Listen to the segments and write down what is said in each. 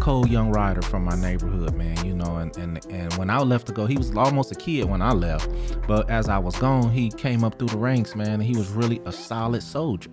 cold young rider from my neighborhood, man, you know, and when I left to go, he was almost a kid when I left, but as I was gone, he came up through the ranks, man, and he was really a solid soldier.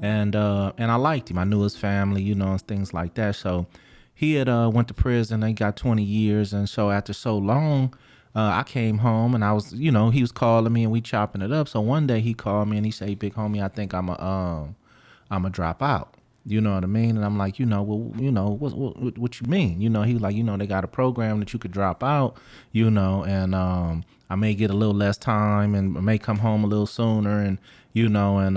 And I liked him. I knew his family, you know, and things like that. So he had went to prison. He got 20 years. And so after so long, I came home and I was, you know, he was calling me and we chopping it up. So one day he called me and he said, "Hey, big homie, I think I'm a drop out." You know what I mean? And I'm like, you know, well, you know, what you mean? You know, he was like, you know, they got a program that you could drop out, you know, and I may get a little less time and I may come home a little sooner, and you know, and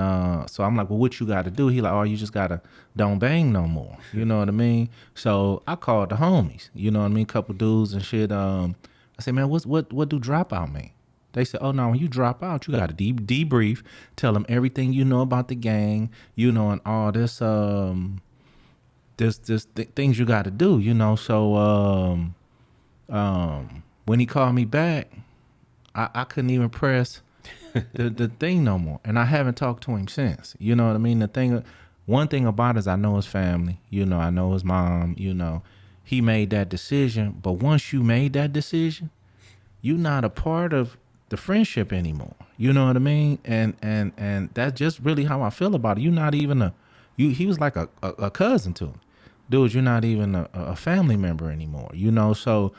so I'm like, well, what you got to do? He like, oh, you just gotta don't bang no more. You know what I mean? So I called the homies, you know what I mean, couple dudes and shit. I said, man, what do dropout mean? They said, oh no, when you drop out, you got to debrief, tell them everything you know about the gang, you know, and all this things you got to do, you know. So when he called me back, I couldn't even press the thing no more, and I haven't talked to him since. You know what I mean? One thing about it is I know his family. You know, I know his mom. You know, he made that decision, but once you made that decision, you're not a part of the friendship anymore. You know what I mean? And that's just really how I feel about it. You're not even he was like a cousin to him. Dude, you're not even a family member anymore. You know, so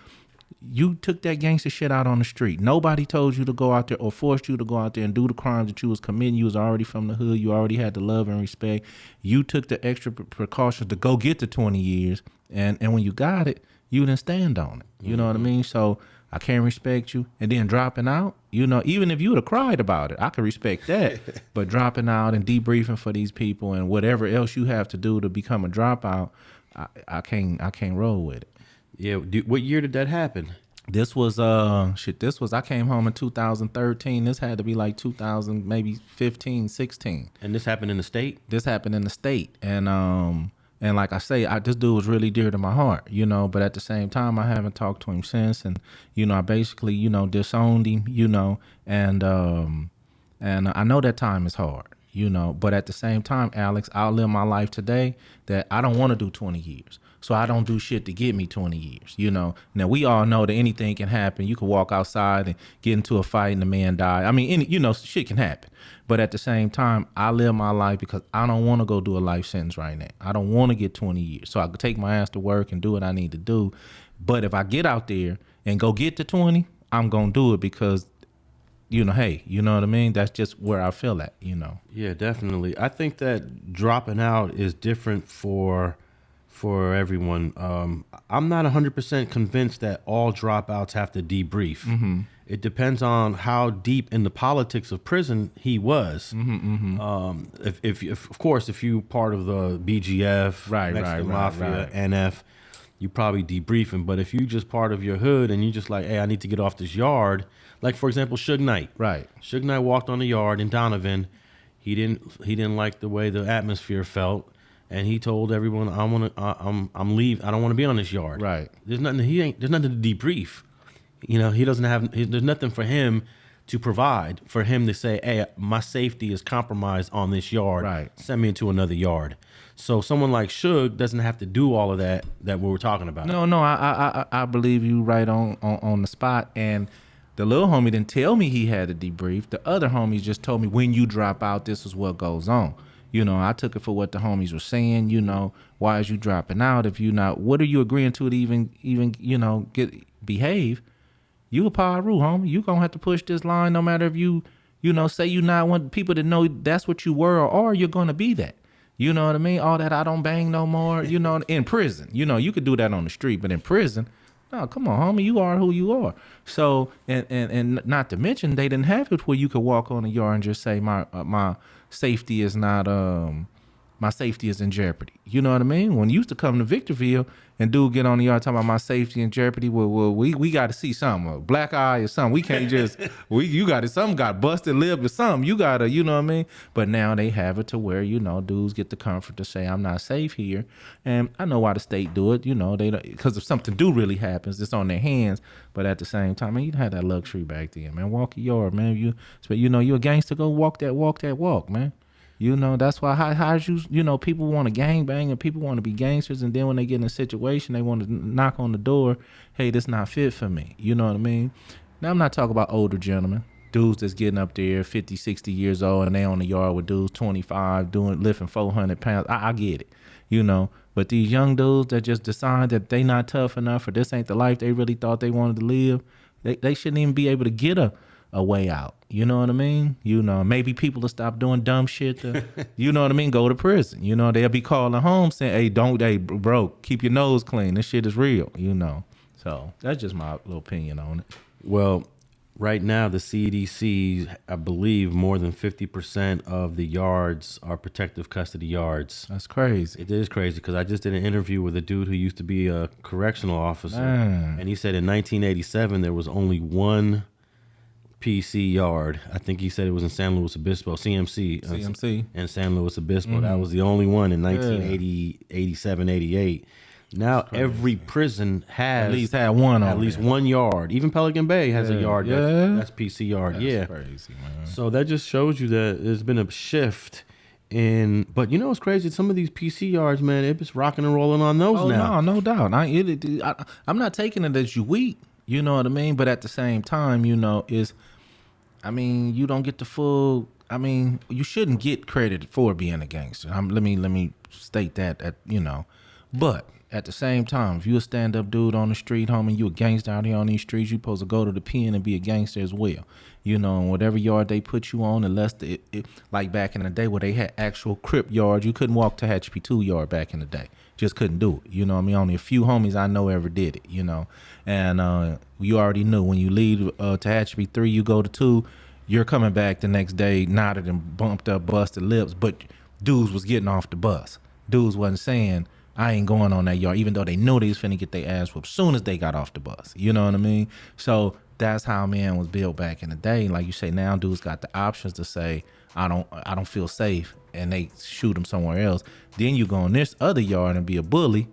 you took that gangster shit out on the street. Nobody told you to go out there or forced you to go out there and do the crimes that you was committing. You was already from the hood. You already had the love and respect. You took the extra precautions to go get the 20 years. And when you got it, you didn't stand on it. You know what I mean? So I can't respect you. And then dropping out, you know, even if you would have cried about it, I could respect that. But dropping out and debriefing for these people and whatever else you have to do to become a dropout, I can't roll with it. Yeah. What year did that happen? This was I came home in 2013. This had to be like 2000, maybe 15, 16. And this happened in the state? This happened in the state. And like I say, this dude was really dear to my heart, you know, but at the same time, I haven't talked to him since. And, you know, I basically, you know, disowned him, you know, and I know that time is hard, you know, but at the same time, Alex, I'll live my life today that I don't want to do 20 years. So I don't do shit to get me 20 years, you know. Now, we all know that anything can happen. You can walk outside and get into a fight and the man die. I mean, you know, shit can happen. But at the same time, I live my life because I don't want to go do a life sentence right now. I don't want to get 20 years. So I could take my ass to work and do what I need to do. But if I get out there and go get to 20, I'm going to do it because, you know, hey, you know what I mean? That's just where I feel at, you know. Yeah, definitely. I think that dropping out is different for everyone. I'm not 100% convinced that all dropouts have to debrief. Mm-hmm. It depends on how deep in the politics of prison he was. Mm-hmm, mm-hmm. If of course, if you part of the BGF, Mexican Mafia, NF, you probably debriefing. But if you just part of your hood and you just like, hey, I need to get off this yard. Like for example, Suge Knight. Right. Suge Knight walked on the yard in Donovan. He didn't like the way the atmosphere felt. And he told everyone, I'm leave. I don't want to be on this yard. Right. There's nothing to debrief. You know, there's nothing for him to provide for him to say, hey, my safety is compromised on this yard. Right. Send me into another yard. So someone like Suge doesn't have to do all of that we were talking about. No, I believe you right on the spot. And the little homie didn't tell me he had a debrief. The other homies just told me when you drop out, this is what goes on. You know, I took it for what the homies were saying. You know, why is you dropping out if you not? What are you agreeing to even you know behave? You a Paru, homie. You gonna have to push this line no matter if you know say you not want people to know that's what you were or you're gonna be that. You know what I mean? All that I don't bang no more. You know, in prison, you know you could do that on the street, but in prison, no, come on, homie. You are who you are. So and not to mention they didn't have it where you could walk on the yard and just say my safety is not my safety is in jeopardy. You know what I mean? When you used to come to Victorville and dude get on the yard talking about my safety in jeopardy, well we got to see something, a black eye or something. We can't just you got to something got busted lip or something. You gotta, you know what I mean? But now they have it to where you know dudes get the comfort to say I'm not safe here, and I know why the state do it. You know they because if something do really happens, it's on their hands. But at the same time, man, you had that luxury back then, man. Walk your yard, man. You know you a gangster, go walk that walk, man. You know, that's why how's you know, people want to gang bang and people want to be gangsters, and then when they get in a situation, they want to knock on the door, hey, this not fit for me. You know what I mean? Now, I'm not talking about older gentlemen, dudes that's getting up there 50, 60 years old, and they on the yard with dudes 25 lifting 400 pounds. I get it, you know. But these young dudes that just decide that they not tough enough or this ain't the life they really thought they wanted to live, they shouldn't even be able to get a way out. You know what I mean? You know, maybe people will stop doing dumb shit to, you know what I mean, go to prison. You know, they'll be calling home saying, hey, bro, keep your nose clean. This shit is real, you know. So that's just my little opinion on it. Well, right now the CDC, I believe more than 50% of the yards are protective custody yards. That's crazy. It is crazy because I just did an interview with a dude who used to be a correctional officer. Man. And he said in 1987 there was only one PC yard. I think he said it was in San Luis Obispo, CMC. In San Luis Obispo. That was the only one in 1980, 87, 88. Now every prison has at least had one on at least 1 yard. Even Pelican Bay has a yard that's PC yard. That's crazy, man. So that just shows you that there's been a shift in. But you know what's crazy? Some of these PC yards, man, it's rocking and rolling on those now. No doubt. I'm not taking it as you weak. You know what I mean? But at the same time, you know, you don't get the full. I mean, you shouldn't get credit for being a gangster. Let me state that. You know, but at the same time, if you a stand-up dude on the street, homie, you a gangster out here on these streets, you supposed to go to the pen and be a gangster as well. You know, and whatever yard they put you on, unless like back in the day where they had actual Crip yards, you couldn't walk to HP2 yard back in the day. Just couldn't do it. You know what I mean? Only a few homies I know ever did it, you know. And you already knew when you leave to HP3, you go to 2, you're coming back the next day knotted and bumped up, busted lips, but dudes was getting off the bus. Dudes wasn't saying, I ain't going on that yard, even though they knew they was finna get their ass whooped as soon as they got off the bus. You know what I mean? So that's how man was built back in the day. Like you say, now dudes got the options to say, I don't feel safe, and they shoot them somewhere else. Then you go in this other yard and be a bully.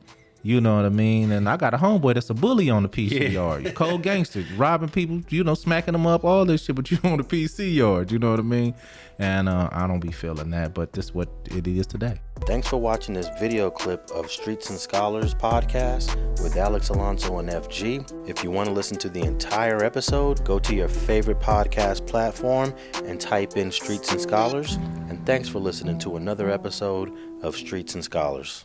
You know what I mean? And I got a homeboy that's a bully on the PC yard. Cold gangster, robbing people, you know, smacking them up, all this shit, but you on the PC yard, you know what I mean? And I don't be feeling that, but this is what it is today. Thanks for watching this video clip of Streets and Scholars podcast with Alex, Alonso, and FG. If you want to listen to the entire episode, go to your favorite podcast platform and type in Streets and Scholars. And thanks for listening to another episode of Streets and Scholars.